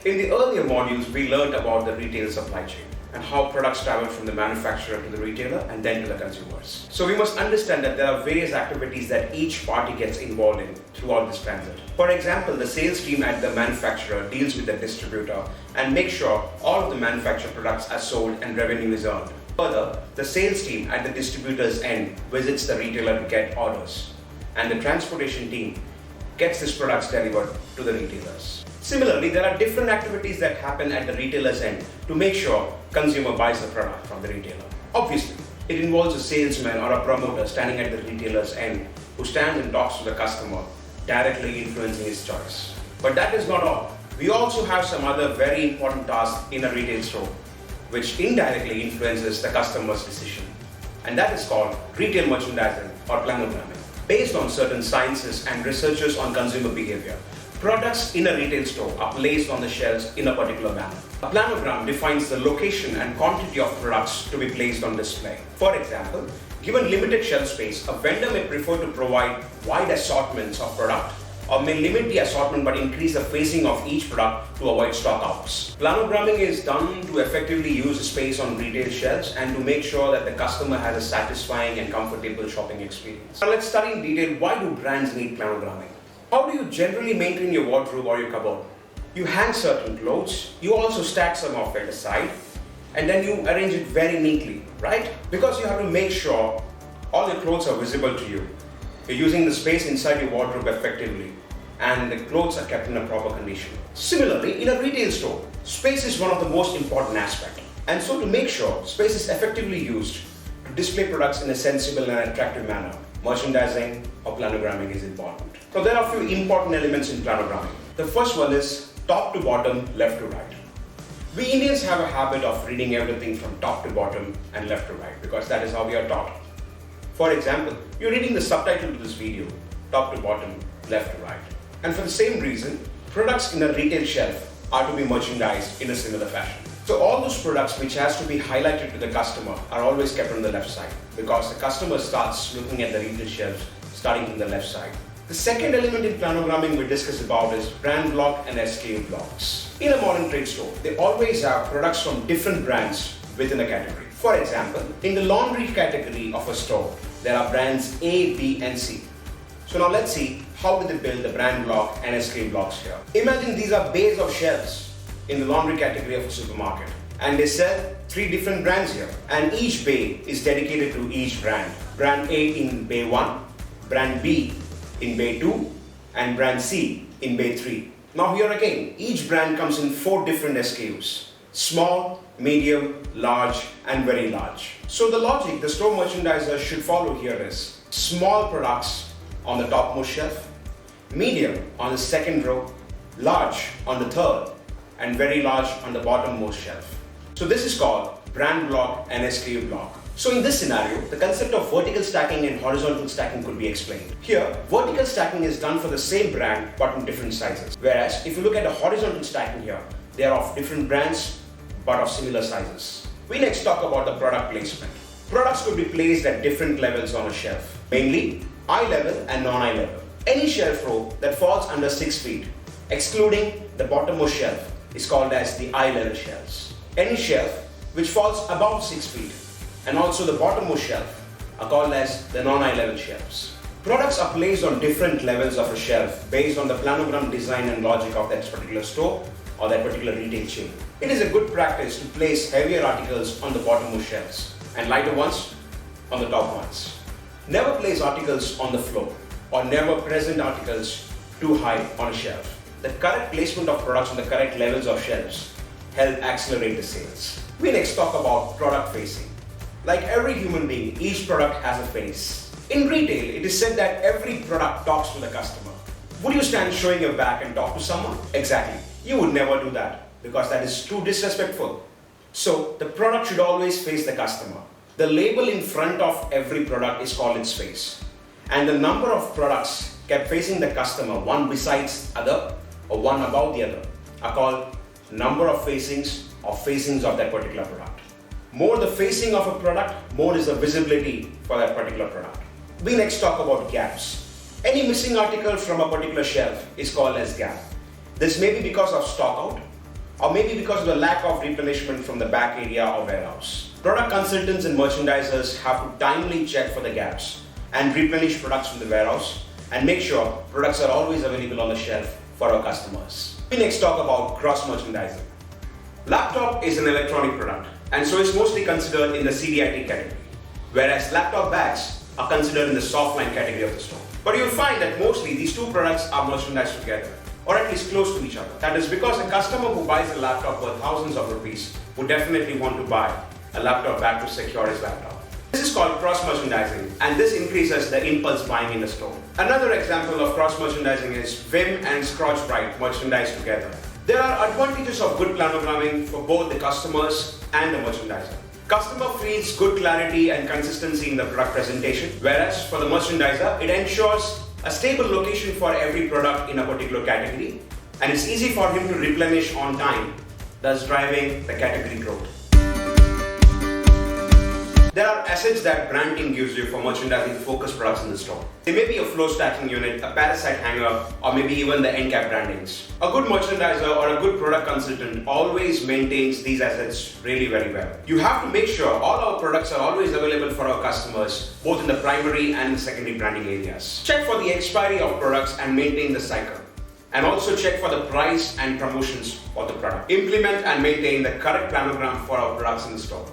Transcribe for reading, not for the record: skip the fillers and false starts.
In the earlier modules, we learned about the retail supply chain and how products travel from the manufacturer to the retailer and then to the consumers. So we must understand that there are various activities that each party gets involved in throughout this transit. For example, the sales team at the manufacturer deals with the distributor and makes sure all of the manufactured products are sold and revenue is earned. Further, the sales team at the distributor's end visits the retailer to get orders, and the transportation team gets these products delivered to the retailers. Similarly, there are different activities that happen at the retailer's end to make sure consumer buys the product from the retailer. Obviously, it involves a salesman or a promoter standing at the retailer's end who stands and talks to the customer, directly influencing his choice. But that is not all. We also have some other very important tasks in a retail store, which indirectly influences the customer's decision. And that is called retail merchandising or planogramming. Based on certain sciences and researchers on consumer behavior, products in a retail store are placed on the shelves in a particular manner. A planogram defines the location and quantity of products to be placed on display. For example, given limited shelf space, a vendor may prefer to provide wide assortments of product or may limit the assortment but increase the facing of each product to avoid stockouts. Planogramming is done to effectively use the space on retail shelves and to make sure that the customer has a satisfying and comfortable shopping experience. Now let's study in detail, why do brands need planogramming? How do you generally maintain your wardrobe or your cupboard? You hang certain clothes, you also stack some of it aside, and then you arrange it very neatly, right? Because you have to make sure all your clothes are visible to you. You're using the space inside your wardrobe effectively, and the clothes are kept in a proper condition. Similarly, in a retail store, space is one of the most important aspects. And so to make sure space is effectively used to display products in a sensible and attractive manner, merchandising or planogramming is important. So there are a few important elements in planogramming. The first one is top to bottom, left to right. We Indians have a habit of reading everything from top to bottom and left to right because that is how we are taught. For example, you're reading the subtitle to this video, top to bottom, left to right. And for the same reason, products in a retail shelf are to be merchandised in a similar fashion. So all those products which has to be highlighted to the customer are always kept on the left side because the customer starts looking at the retail shelves starting from the left side. The second element in planogramming we discuss about is brand block and SKU blocks. In a modern trade store, they always have products from different brands within a category. For example, in the laundry category of a store, there are brands A, B and C. So now let's see how do they build the brand block and SKU blocks here. Imagine these are bays of shelves in the laundry category of a supermarket, and they sell 3 different brands here, and each bay is dedicated to each brand. Brand A in bay 1, brand B in bay 2 and brand C in bay 3. Now here again, each brand comes in 4 different SKUs: small, medium, large and very large. So the logic the store merchandiser should follow here is small products on the topmost shelf, medium on the second row, large on the third and very large on the bottommost shelf. So this is called brand block and SKU block. So in this scenario, the concept of vertical stacking and horizontal stacking could be explained. Here, vertical stacking is done for the same brand but in different sizes. Whereas if you look at the horizontal stacking here, they are of different brands but of similar sizes. We next talk about the product placement. Products could be placed at different levels on a shelf, mainly eye level and non-eye level. Any shelf row that falls under 6 feet, excluding the bottommost shelf, is called as the eye level shelves. Any shelf which falls above 6 feet and also the bottommost shelf are called as the non-eye level shelves. Products are placed on different levels of a shelf based on the planogram design and logic of that particular store or that particular retail chain. It is a good practice to place heavier articles on the bottommost shelves and lighter ones on the top ones. Never place articles on the floor or never present articles too high on a shelf. The correct placement of products on the correct levels of shelves help accelerate the sales. We next talk about product facing. Like every human being, each product has a face. In retail, it is said that every product talks to the customer. Would you stand showing your back and talk to someone? Exactly. You would never do that because that is too disrespectful. So the product should always face the customer. The label in front of every product is called its face. And the number of products kept facing the customer, one besides other or one above the other, are called number of facings or facings of that particular product. More the facing of a product, more is the visibility for that particular product. We next talk about gaps. Any missing article from a particular shelf is called as gap. This may be because of stock out or maybe because of the lack of replenishment from the back area or warehouse. Product consultants and merchandisers have to timely check for the gaps and replenish products from the warehouse and make sure products are always available on the shelf for our customers. We next talk about cross-merchandising. Laptop is an electronic product and so it's mostly considered in the CDIT category, whereas laptop bags are considered in the softline category of the store. But you'll find that mostly these two products are merchandised together, or at least close to each other. That is because a customer who buys a laptop worth thousands of rupees would definitely want to buy a laptop bag to secure his laptop. This is called cross-merchandising, and this increases the impulse buying in the store. Another example of cross-merchandising is Vim and Scotch-Brite merchandised together. There are advantages of good planogramming for both the customers and the merchandiser. Customer feels good clarity and consistency in the product presentation, whereas for the merchandiser, it ensures a stable location for every product in a particular category, and it's easy for him to replenish on time, thus driving the category growth. There are assets that brand team gives you for merchandising focused products in the store. They may be a flow stacking unit, a parasite hanger, or maybe even the end cap brandings. A good merchandiser or a good product consultant always maintains these assets really very well. You have to make sure all our products are always available for our customers, both in the primary and secondary branding areas. Check for the expiry of products and maintain the cycle. And also check for the price and promotions for the product. Implement and maintain the correct planogram for our products in the store.